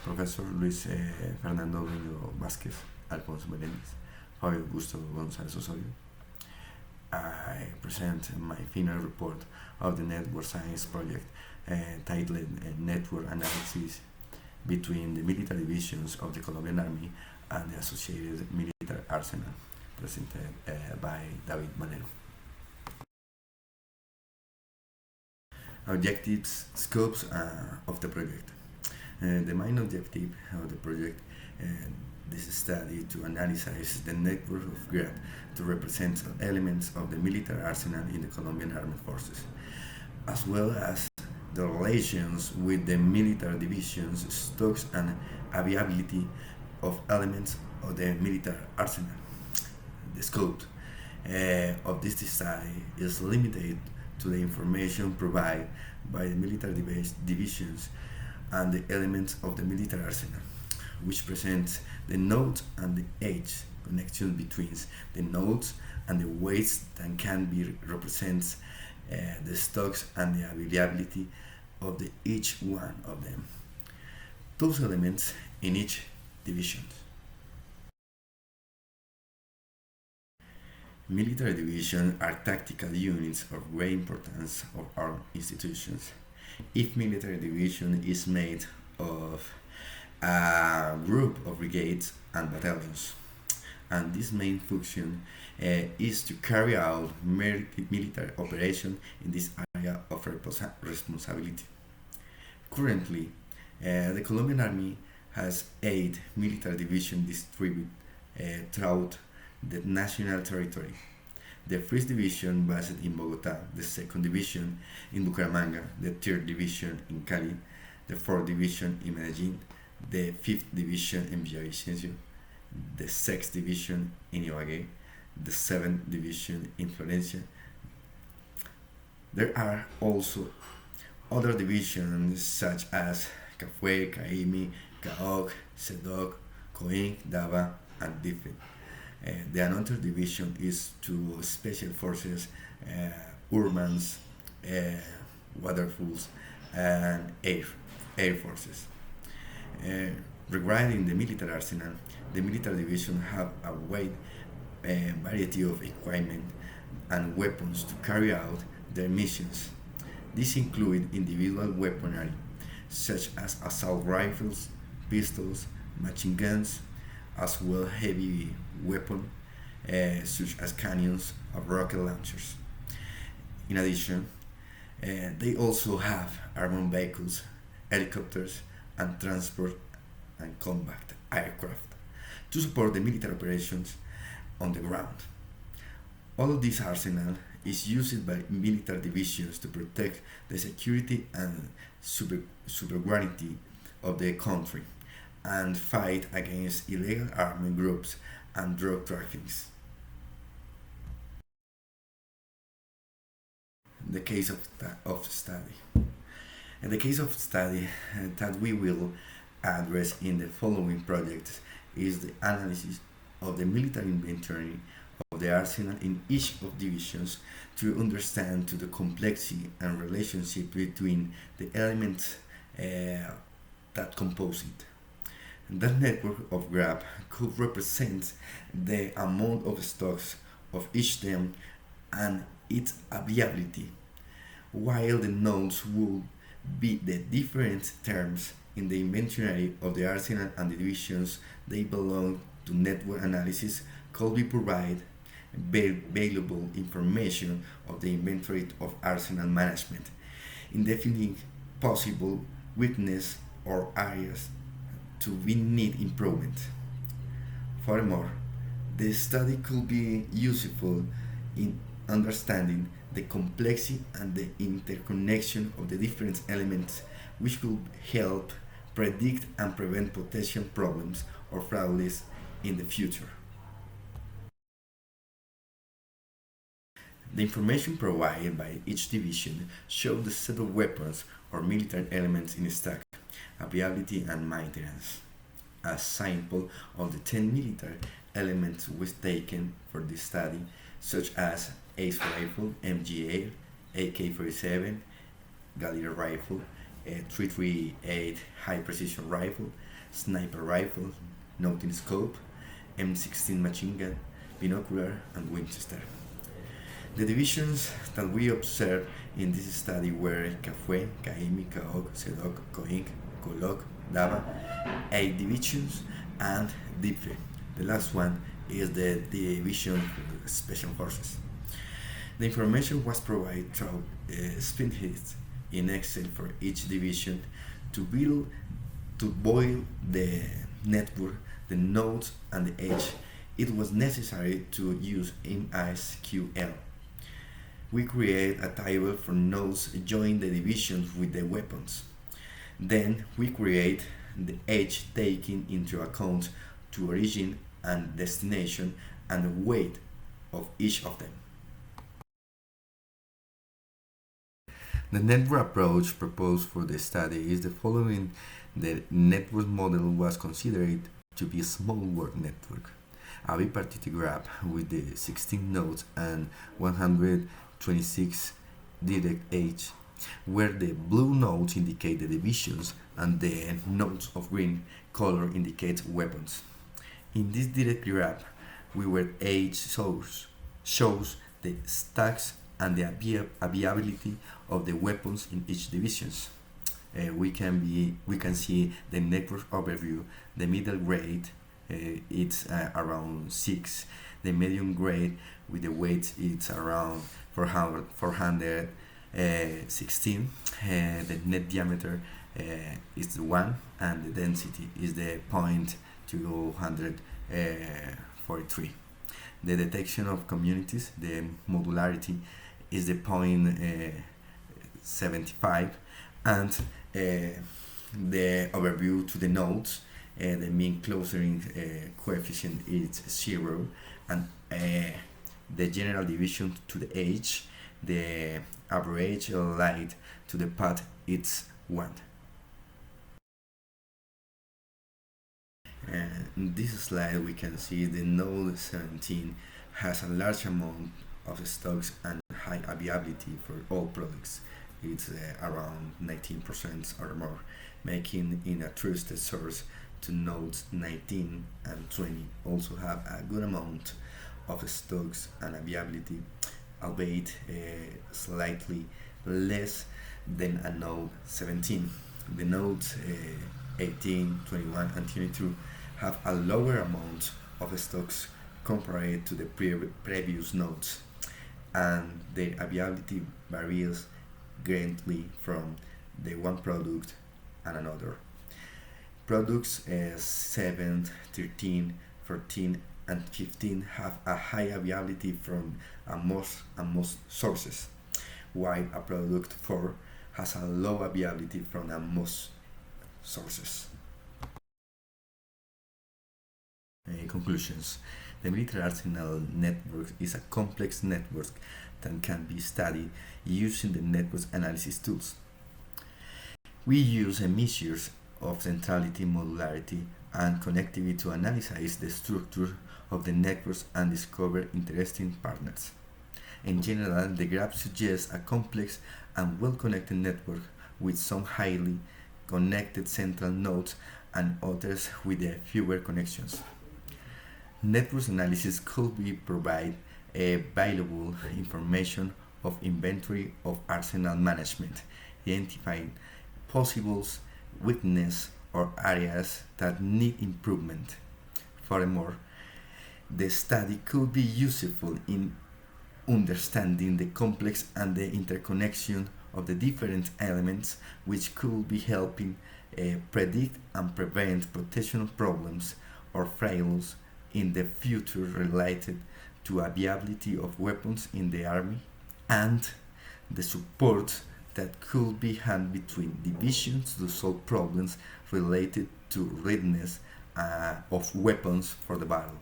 Professor Luis Fernando Dueño Vázquez, Alfonso Meléndez, Fabio Augusto González Osorio. I present my final report of the network science project titled Network Analysis between the military divisions of the Colombian Army and the associated military arsenal, presented by David Valero. Objectives, scopes of the project. The main objective of the project this study to analyze the network of GRAP to represent elements of the military arsenal in the Colombian Armed Forces, as well as the relations with the military divisions, stocks, and availability of elements of the military arsenal. The scope of this study is limited to the information provided by the military divisions and the elements of the military arsenal, which presents the nodes and the edge connection between the nodes and the weights that can be represents the stocks and the availability of each one of them. Those elements in each division. Military divisions are tactical units of great importance of our institutions. If military division is made of a group of brigades and battalions, and this main function is to carry out military operation in this area of responsibility. Currently, the Colombian Army has 8 military divisions distributed throughout the national territory. The 1st Division based in Bogotá, the 2nd Division in Bucaramanga, the 3rd Division in Cali, the 4th Division in Medellín, the 5th Division in Villavicencio, the 6th Division in Ibagué, the 7th Division in Florencia. There are also other divisions such as Cafue, Caimi, Caoc, Sedok, Coing, Dava, and Dife. The another division is to Special Forces, Urbans, Waterfalls, and Air Forces. Regarding the military arsenal, the military division have a wide variety of equipment and weapons to carry out their missions. These include individual weaponry, such as assault rifles, pistols, machine guns, as well heavy weapons such as cannons or rocket launchers. In addition, they also have armored vehicles, helicopters, and transport and combat aircraft to support the military operations on the ground. All of this arsenal is used by military divisions to protect the security and sovereignty of the country and fight against illegal armed groups and drug trafficking. The case of study. In the case of study that we will address in the following projects is the analysis of the military inventory of the arsenal in each of divisions to understand the complexity and relationship between the elements that compose it. That network of graph could represent the amount of stocks of each them and its availability, while the nodes would be the different terms in the inventory of the arsenal and the divisions they belong to. Network analysis could be provide valuable information of the inventory of arsenal management in defining possible weakness or areas to be need improvement. Furthermore, the study could be useful in understanding the complexity and the interconnection of the different elements, which could help predict and prevent potential problems or frauds in the future. The information provided by each division shows the set of weapons or military elements in stock, availability, and maintenance. A sample of the 10 military elements was taken for this study, such as Ace rifle, MGA, AK-47, Valero rifle, a 338 high precision rifle, sniper rifle, noting scope, M16 machine gun, binocular, and Winchester. The divisions that we observed in this study were CAFUE, CAIMI, CAOC, CEDOC, COINC, COLOC, DABA, 8 divisions, and DIPFE. The last one is the Division for Special Forces. The information was provided through spreadsheets in Excel for each division to boil the network, the nodes, and the edge. It was necessary to use MySQL. We create a table for nodes join the divisions with the weapons. Then we create the edge taking into account to origin and destination and the weight of each of them. The network approach proposed for the study is the following. The network model was considered to be a small world network, a bipartite graph with the 16 nodes and 126 direct edge, where the blue nodes indicate the divisions and the nodes of green color indicates weapons. In this direct graph, where edge shows the stacks and the availability of the weapons in each divisions. We can see the network overview. The middle grade it's around 6. The medium grade with the weight it's around 416. The net diameter is 1, and the density is the 0.243. The detection of communities, the modularity is the 0.75, and the overview to the nodes, the mean clustering coefficient is 0, and the general division to the edge, the average light to the path, it's 1. In this slide we can see the node 17 has a large amount of stocks and high availability for all products. It's around 19% or more, making it a trusted source. To nodes 19 and 20 also have a good amount of stocks and availability, albeit slightly less than a node 17. The nodes 18, 21, and 22 have a lower amount of stocks compared to the previous nodes, and their availability varies greatly from the one product and another. Products 7, 13, 14, and 15 have a high availability from most sources, while a product 4 has a low availability from most sources. Conclusions. The military arsenal network is a complex network that can be studied using the network analysis tools. We use measures of centrality, modularity, and connectivity to analyze the structure of the networks and discover interesting partners. In general, the graph suggests a complex and well-connected network with some highly connected central nodes and others with fewer connections. Network analysis could provide valuable information of inventory of arsenal management, identifying possible weaknesses or areas that need improvement. Furthermore, the study could be useful in understanding the complex and the interconnection of the different elements, which could be helping predict and prevent potential problems or failures in the future related to availability of weapons in the army and the support that could be had between divisions to solve problems related to readiness of weapons for the battle.